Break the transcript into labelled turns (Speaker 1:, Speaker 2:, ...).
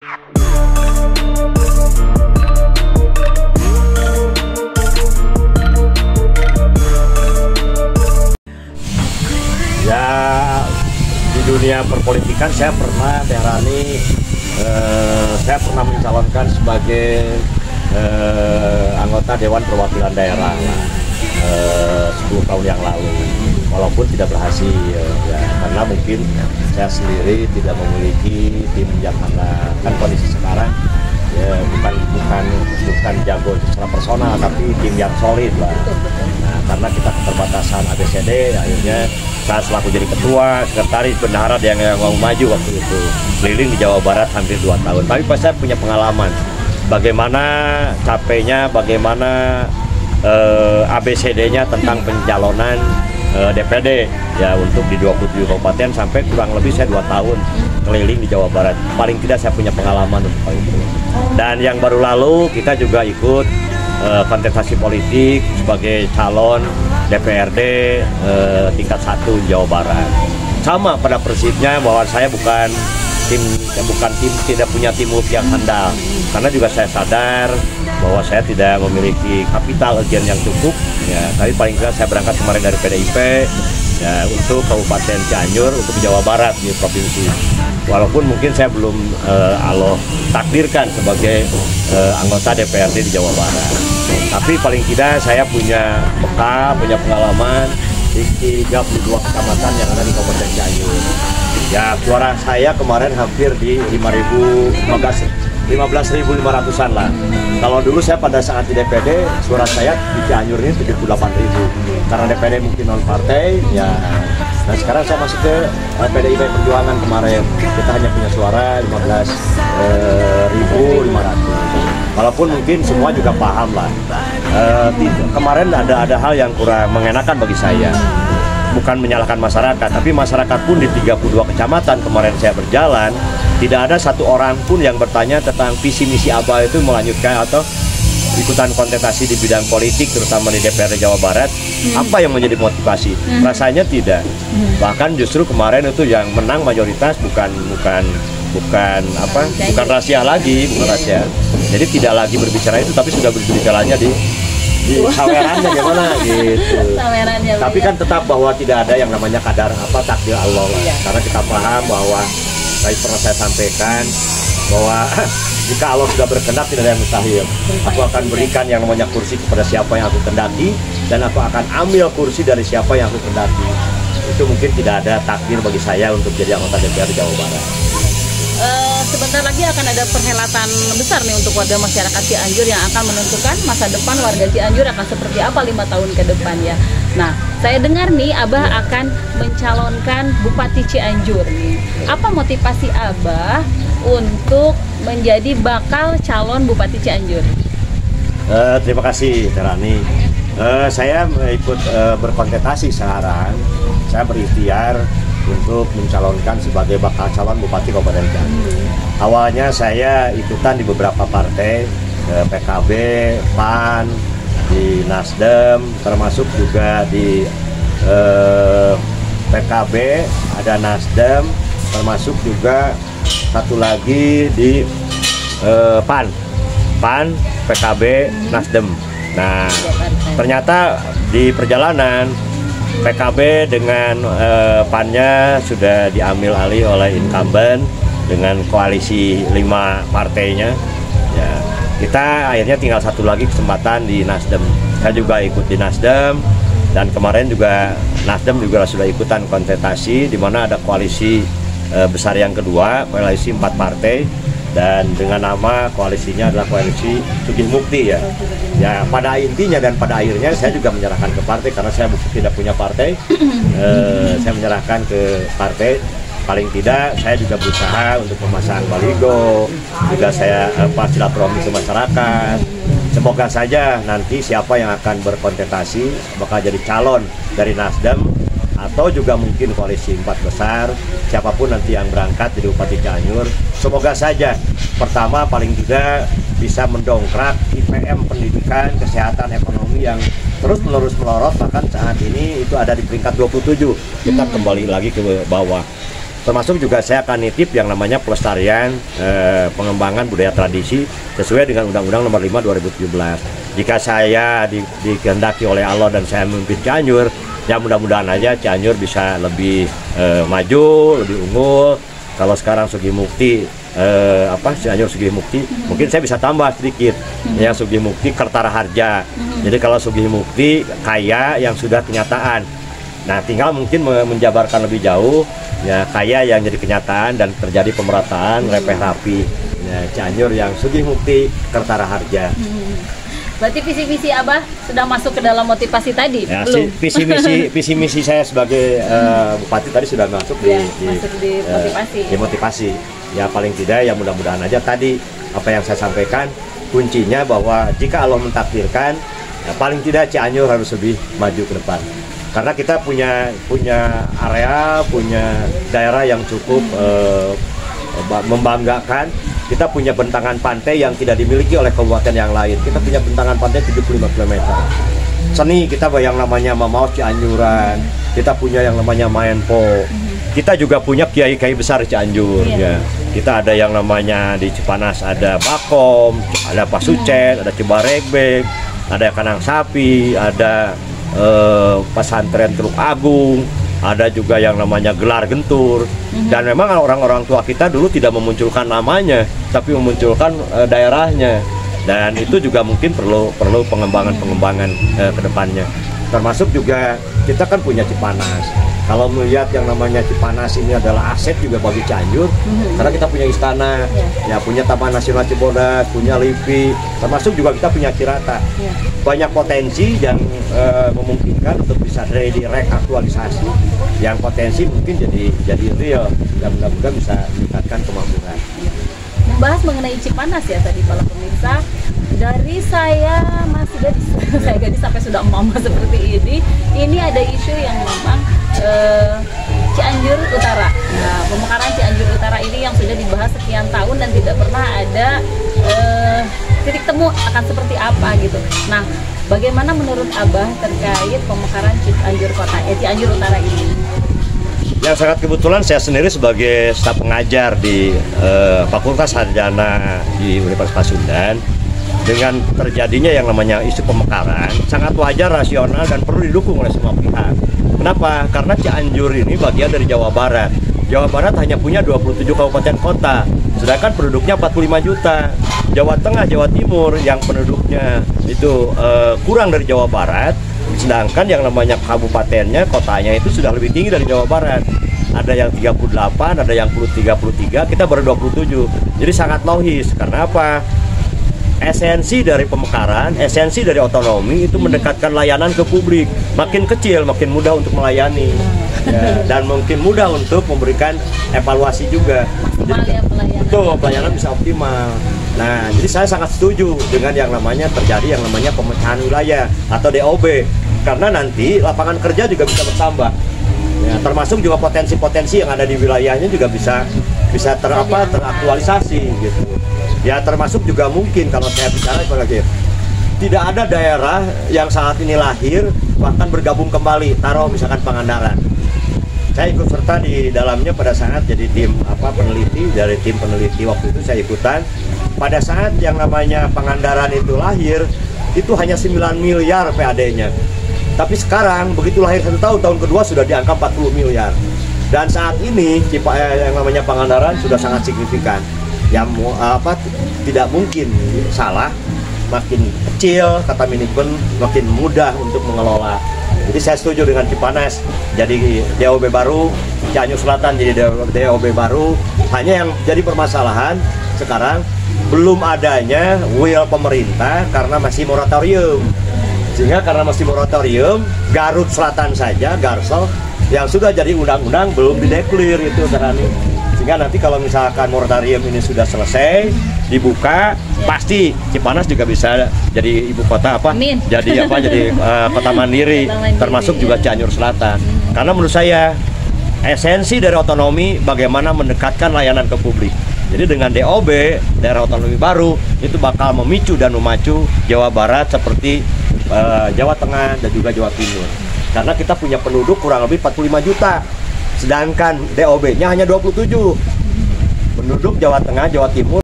Speaker 1: Ya, di dunia perpolitikan saya pernah saya pernah mencalonkan sebagai anggota Dewan Perwakilan Daerah 10 tahun yang lalu, walaupun tidak berhasil ya, karena mungkin saya sendiri tidak memiliki tim yang kan kondisi sekarang ya, bukan jago secara personal, tapi tim yang solid lah. Nah, karena kita keterbatasan ABCD, akhirnya saya selaku jadi ketua, sekretaris, bendahara yang mau maju waktu itu, keliling di Jawa Barat hampir 2 tahun. Tapi saya punya pengalaman bagaimana capeknya, bagaimana ABCD-nya tentang pencalonan DPD ya, untuk di 27 kabupaten sampai kurang lebih saya 2 tahun keliling di Jawa Barat. Paling tidak saya punya pengalaman untuk itu. Dan yang baru lalu kita juga ikut kontestasi politik sebagai calon DPRD tingkat 1 Jawa Barat. Sama pada prinsipnya bahwa saya tidak punya tim yang handal, karena juga saya sadar bahwa saya tidak memiliki kapital urgen yang cukup ya, tapi paling tidak saya berangkat kemarin dari PDIP ya, untuk Kabupaten Cianjur, untuk Jawa Barat di provinsi. Walaupun mungkin saya belum Allah takdirkan sebagai anggota DPRD di Jawa Barat, tapi paling tidak saya punya bekal, punya pengalaman di 32 kecamatan yang ada di Kabupaten Cianjur. Ya, suara saya kemarin hampir di 15.500-an lah. Kalau dulu saya pada saat di DPD, suara saya di Cianjur ini 78.000. Karena DPD mungkin non partai, ya. Nah, sekarang saya masuk ke PDIP Perjuangan kemarin. Kita hanya punya suara 15.500. Walaupun mungkin semua juga paham lah. Kemarin ada hal yang kurang mengenakan bagi saya. Bukan menyalahkan masyarakat, tapi masyarakat pun di 32 kecamatan kemarin saya berjalan, tidak ada satu orang pun yang bertanya tentang visi misi Abah itu melanjutkan atau ikutan kontestasi di bidang politik, terutama di DPRD Jawa Barat. Apa yang menjadi motivasi? Rasanya tidak. Bahkan justru kemarin itu yang menang mayoritas bukan rahasia lagi, bukan rahasia. Jadi tidak lagi berbicara itu, tapi sudah berbicaranya di sawerannya gimana gitu. Tapi kan tetap bahwa tidak ada yang namanya kadar takdir Allah lah. Karena kita paham bahwa tadi pernah saya sampaikan bahwa jika Allah sudah berkehendak tidak ada yang mustahil. Aku akan berikan yang namanya kursi kepada siapa yang aku kehendaki, dan aku akan ambil kursi dari siapa yang aku kehendaki. Itu mungkin tidak ada takdir bagi saya untuk jadi anggota DPR Jawa Barat.
Speaker 2: Sebentar lagi akan ada perhelatan besar nih untuk warga masyarakat Cianjur yang akan menentukan masa depan warga Cianjur akan seperti apa 5 tahun ke depan ya. Nah, saya dengar nih Abah akan mencalonkan Bupati Cianjur nih. Apa motivasi Abah untuk menjadi bakal calon Bupati Cianjur?
Speaker 1: Terima kasih Terani. Saya ikut berkontestasi sekarang. Saya berikhtiar untuk mencalonkan sebagai bakal calon Bupati Kabupaten Cianjur. Awalnya saya ikutan di beberapa partai, PKB, PAN, di Nasdem, termasuk juga di PKB, ada Nasdem, termasuk juga satu lagi di PAN, PKB, Nasdem. Nah, ternyata di perjalanan PKB dengan PAN-nya sudah diambil alih oleh incumbent dengan koalisi 5 partainya. Ya, kita akhirnya tinggal satu lagi kesempatan di Nasdem. Saya juga ikut di Nasdem, dan kemarin juga Nasdem juga sudah ikutan kontestasi di mana ada koalisi besar yang kedua, koalisi 4 partai. Dan dengan nama koalisinya adalah koalisi Sugih Mukti ya. Ya, pada intinya dan pada akhirnya saya juga menyerahkan ke partai karena saya tidak punya partai. Saya menyerahkan ke partai. Paling tidak saya juga berusaha untuk memasang baligo, juga saya silaturahmi ke masyarakat. Semoga saja nanti siapa yang akan berkontestasi bakal jadi calon dari Nasdem atau juga mungkin koalisi 4 besar, siapapun nanti yang berangkat jadi Bupati Cianjur, semoga saja pertama paling tidak bisa mendongkrak IPM pendidikan, kesehatan, ekonomi yang terus-menerus melorot, bahkan saat ini itu ada di peringkat 27, kita kembali lagi ke bawah. Termasuk juga saya akan nitip yang namanya pelestarian pengembangan budaya tradisi sesuai dengan Undang-Undang Nomor 5 2017. Jika saya dikehendaki oleh Allah dan saya memimpin Cianjur, ya mudah-mudahan aja Cianjur bisa lebih maju, lebih unggul. Kalau sekarang Sugi Mukti Cianjur Sugi Mukti, mungkin saya bisa tambah sedikit ya, Sugi Mukti Kertara Harja. Jadi kalau Sugi Mukti kaya yang sudah kenyataan. Nah, tinggal mungkin menjabarkan lebih jauh ya, kaya yang jadi kenyataan dan terjadi pemerataan repeh rapi ya, Cianjur yang Sugi Mukti Kertara Harja.
Speaker 2: Berarti visi-visi Abah sudah masuk ke dalam motivasi tadi?
Speaker 1: Ya,
Speaker 2: belum?
Speaker 1: visi misi saya sebagai bupati tadi sudah masuk
Speaker 2: masuk di motivasi.
Speaker 1: Di motivasi. Ya paling tidak ya mudah-mudahan aja tadi apa yang saya sampaikan, kuncinya bahwa jika Allah mentakdirkan, ya paling tidak Cianjur harus lebih maju ke depan. Karena kita punya area, punya daerah yang cukup membanggakan. Kita punya bentangan pantai yang tidak dimiliki oleh kabupaten yang lain. Kita punya bentangan pantai 75 km. Seni kita yang namanya Mamaos Cianjuran. Kita punya yang namanya Maenpo. Kita juga punya kiai-kiai besar Cianjur. Ya. Kita ada yang namanya di Cipanas ada Bakom, ada Pasucet, ada Cibaregbek, ada Kanang Sapi, ada pesantren Teluk Agung, ada juga yang namanya Gelar Gentur. Dan memang orang-orang tua kita dulu tidak memunculkan namanya, tapi memunculkan daerahnya. Dan itu juga mungkin perlu pengembangan ke depannya. Termasuk juga kita kan punya Cipanas. Kalau melihat yang namanya Cipanas ini adalah aset juga bagi Cianjur, karena kita punya istana, ya punya Taman Nasional Cibodas, punya LIPI, termasuk juga kita punya Cirata. Banyak potensi yang memungkinkan untuk bisa direkaktualisasi, yang potensi mungkin jadi real, dan mudah-mudahan bisa meningkatkan kemampuan.
Speaker 2: Membahas mengenai Cipanas ya tadi para pemirsa, dari saya masih gadis, saya gadis sampai sudah mama seperti ini ada isu yang memang Cianjur Utara. Nah, pemekaran Cianjur Utara ini yang sudah dibahas sekian tahun dan tidak pernah ada titik temu akan seperti apa gitu. Nah, bagaimana menurut Abah terkait pemekaran Cianjur Utara ini?
Speaker 1: Yang sangat kebetulan saya sendiri sebagai staf pengajar di Fakultas Sarjana di Universitas Pasundan, dengan terjadinya yang namanya isu pemekaran sangat wajar, rasional, dan perlu didukung oleh semua pihak. Kenapa? Karena Cianjur ini bagian dari Jawa Barat. Jawa Barat hanya punya 27 kabupaten kota, sedangkan penduduknya 45 juta. Jawa Tengah, Jawa Timur yang penduduknya itu kurang dari Jawa Barat, sedangkan yang namanya kabupatennya, kotanya itu sudah lebih tinggi dari Jawa Barat. Ada yang 38, ada yang 33, kita baru 27. Jadi sangat logis. Karena apa? Esensi dari pemekaran, esensi dari otonomi itu mendekatkan layanan ke publik. Makin kecil, makin mudah untuk melayani, ya, dan mungkin mudah untuk memberikan evaluasi juga. Jadi, betul, pelayanan bisa optimal. Nah, jadi saya sangat setuju dengan yang namanya terjadi yang namanya pemecahan wilayah atau DOB, karena nanti lapangan kerja juga bisa bertambah. Ya, termasuk juga potensi-potensi yang ada di wilayahnya juga bisa teraktualisasi gitu. Ya, termasuk juga mungkin kalau saya bicara lagi, tidak ada daerah yang saat ini lahir bahkan bergabung kembali, taruh misalkan Pangandaran. Saya ikut serta di dalamnya pada saat jadi tim peneliti, dari tim peneliti waktu itu saya ikutan. Pada saat yang namanya Pangandaran itu lahir, itu hanya 9 miliar PAD-nya. Tapi sekarang begitu lahir 1 tahun kedua sudah di angka 40 miliar. Dan saat ini yang namanya Pangandaran sudah sangat signifikan. Yang tidak mungkin salah, makin kecil kata manajemen makin mudah untuk mengelola. Jadi saya setuju dengan Cipanas jadi DOB baru, Cianjur Selatan jadi DOB baru. Hanya yang jadi permasalahan sekarang belum adanya will pemerintah karena masih moratorium. Sehingga karena masih moratorium, Garut Selatan saja, Garsel yang sudah jadi undang-undang belum dideklir itu Sarani. Sehingga nanti kalau misalkan moratorium ini sudah selesai, dibuka, pasti Cipanas juga bisa jadi ibu kota jadi kota mandiri, termasuk juga Cianjur Selatan. Karena menurut saya esensi dari otonomi bagaimana mendekatkan layanan ke publik. Jadi dengan DOB, daerah otonomi baru, itu bakal memicu dan memacu Jawa Barat seperti Jawa Tengah dan juga Jawa Timur. Karena kita punya penduduk kurang lebih 45 juta. sedangkan DOB-nya hanya 27. Penduduk Jawa Tengah, Jawa Timur